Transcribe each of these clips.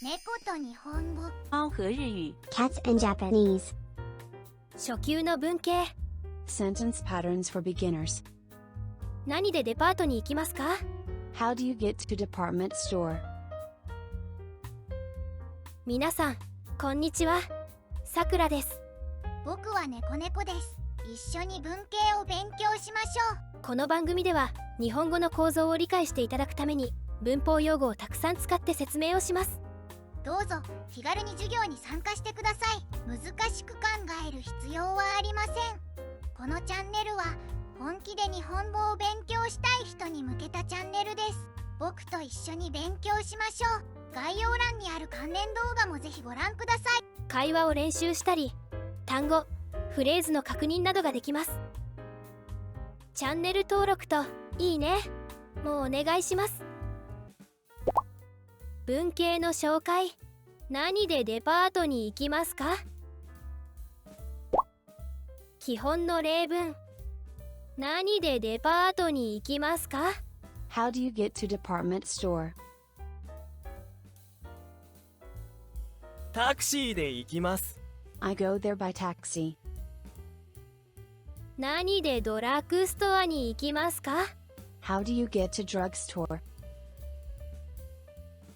猫と日本語。猫和日语 Cats in Japanese. 初級の文系。 Sentence patterns for beginners. 何でデパートに行きますか？ How do you get to department store? 皆さん、こんにちは。さくらです。僕は猫猫です。一緒に文系を勉強しましょう。この番組では日本語の構造を理解していただくために文法用語をたくさん使って説明をします。どうぞ気軽に授業に参加してください。難しく考える必要はありません。このチャンネルは本気で日本語を勉強したい人に向けたチャンネルです。僕と一緒に勉強しましょう。概要欄にある関連動画もぜひご覧ください。会話を練習したり、単語、フレーズの確認などができます。チャンネル登録といいねもうお願いします。文系の紹介。何でデパートに行きますか？基本の例文。何でデパートに行きますか？ How do you get to department store? タクシーで行きます。I go there by taxi. 何でドラッグストアに行きますか？ How do you get to drugstore?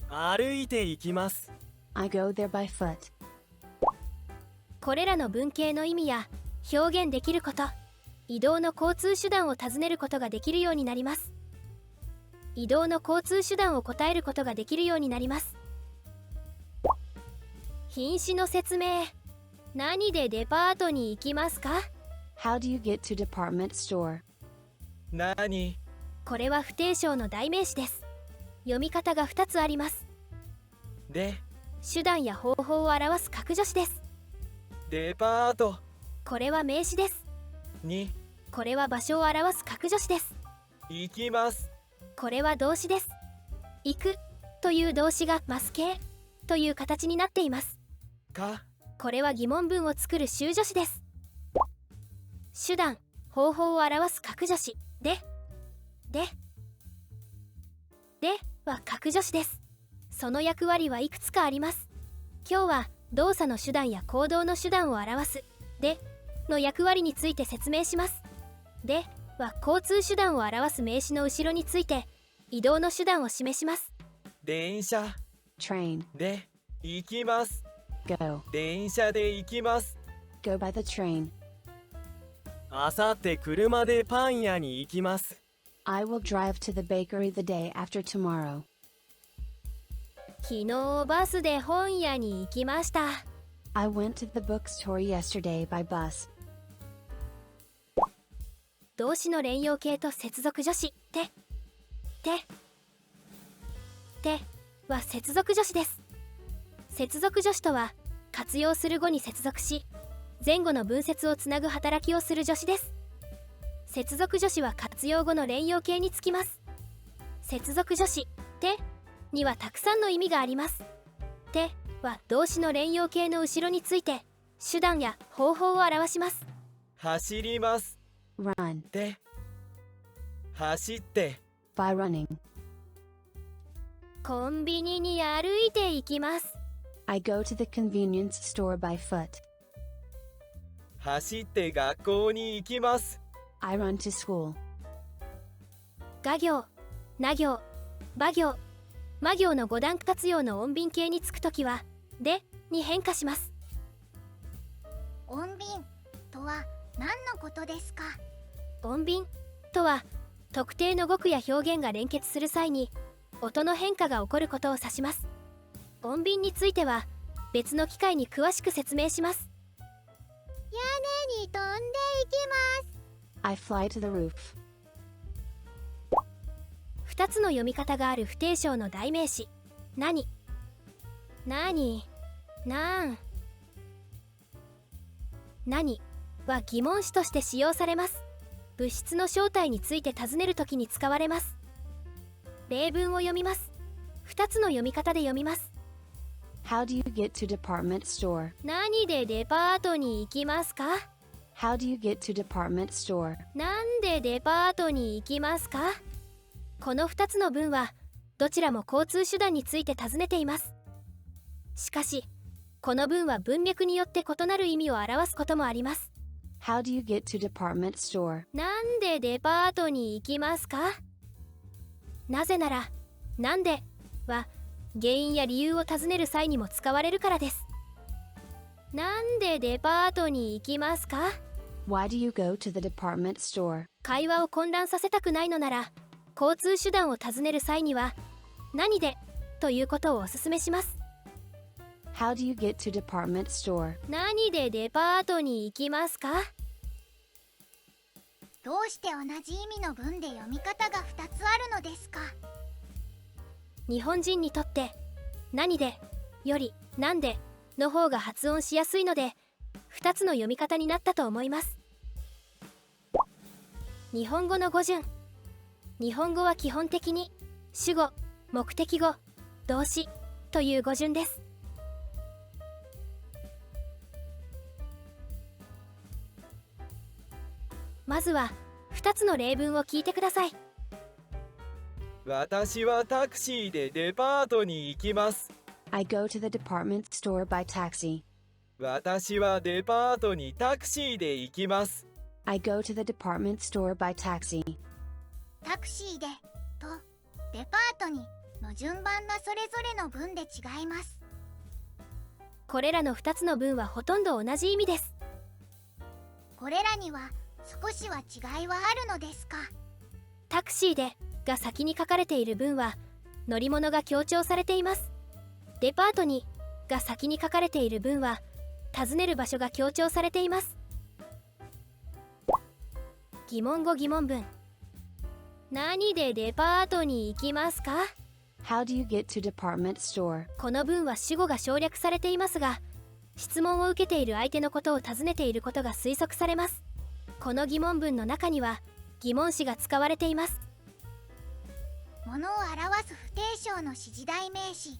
歩いて行きます。I go there by foot. これらの文系の意味や表現できること、移動の交通手段を尋ねることができるようになります。移動の交通手段を答えることができるようになります。品詞の説明。何でデパートに行きますか？ How do you get to department store? 何？これは不定称の代名詞です。読み方が2つあります。で、手段や方法を表す格助詞です。デパートこれは名詞です。にこれは場所を表す格助詞です。行きます。これは動詞です。行くという動詞がます系という形になっています。か、これは疑問文を作る修助詞です。手段、方法を表す格助詞では格助詞です。その役割はいくつかあります。今日は動作の手段や行動の手段を表すでの役割について説明します。では交通手段を表す名詞の後ろについて移動の手段を示します。電車 Train. で行きます。 Go. 電車で行きます。 Go by the train. あさって車でパン屋に行きます。I will drive to the bakery the day after tomorrow. 昨日バスで本屋に行きました。I went to the bookstore yesterday by bus. 動詞の連用形と接続助詞ては接続助詞です。接続助詞とは活用する語に接続し前後の文節をつなぐ働きをする助詞です。接続助詞は活用語の連用形につきます。接続助詞てにはたくさんの意味があります。ては動詞の連用形の後ろについて手段や方法を表します。走ります。 Run. で走って By running. コンビニに歩いて行きます。I go to the convenience store by foot. 走って学校に行きます。 I run to school. 画行、な行、ば行、ま行の5段活用の音便形につくときはでに変化します。音便とは何のことですか？音便とは特定の語句や表現が連結する際に音の変化が起こることを指します。音便については別の機会に詳しく説明します。屋根に飛んでいきます。 I fly to the roof. 2つの読み方がある不定称の代名詞。何は疑問詞として使用されます。物質の正体について尋ねるときに使われます。例文を読みます。2つの読み方で読みます。How do you get to department store? 何でデパートに行きますか？ How do you get to department store? なんでデパートに行きますか？この2つの文はどちらも交通手段について尋ねています。しかしこの文は文脈によって異なる意味を表すこともあります。 How do you get to department store? なんでデパートに行きますか？なぜなら、なんでは原因や理由を尋ねる際にも使われるからです。なんでデパートに行きますか？ Why do you go to the department store? 会話を混乱させたくないのなら、交通手段を尋ねる際には何でということをお勧めします。 How do you get to department store? 何でデパートに行きますか？どうして同じ意味の文で読み方が2つあるのですか？日本人にとって何でよりなんでの方が発音しやすいので2つの読み方になったと思います。日本語の語順。日本語は基本的に主語、目的語、動詞という語順です。まずは2つの例文を聞いてください。私はタクシーでデパートに行きます。 I go to the department store by taxi. 私はデパートにタクシーで行きます。 I go to the department store by taxi. タクシーでとデパートにの順番がそれぞれの文で違います。これらの2つの文はほとんど同じ意味です。これらには少しは違いはあるのですか？タクシーでが先に書かれている文は乗り物が強調されています。デパートにが先に書かれている文は尋ねる場所が強調されています。疑問語疑問文。何でデパートに行きますか？ How do you get to department store? この文は主語が省略されていますが、質問を受けている相手のことを尋ねていることが推測されます。この疑問文の中には疑問詞が使われています。物を表す不定称の指示代名詞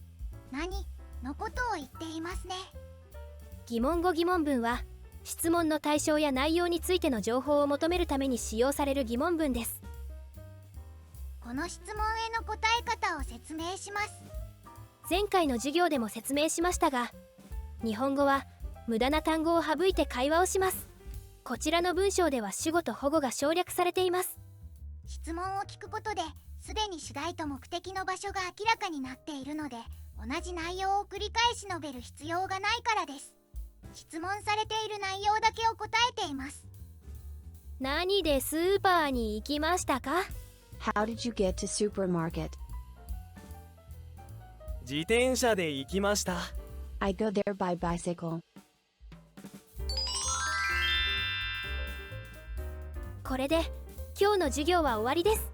何のことを言っていますね。疑問語疑問文は質問の対象や内容についての情報を求めるために使用される疑問文です。この質問への答え方を説明します。前回の授業でも説明しましたが、日本語は無駄な単語を省いて会話をします。こちらの文章では主語と保護が省略されています。質問を聞くことですでに主題と目的の場所が明らかになっているので、同じ内容を繰り返し述べる必要がないからです。質問されている内容だけを答えています。何でスーパーに行きましたか？ How did you get to supermarket? 自転車で行きました。 I go there by bicycle. これで今日の授業は終わりです。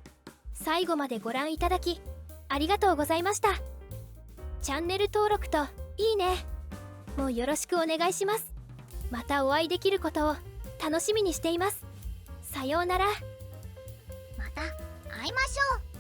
最後までご覧いただきありがとうございました。チャンネル登録といいねもうよろしくお願いします。またお会いできることを楽しみにしています。さようなら。また会いましょう。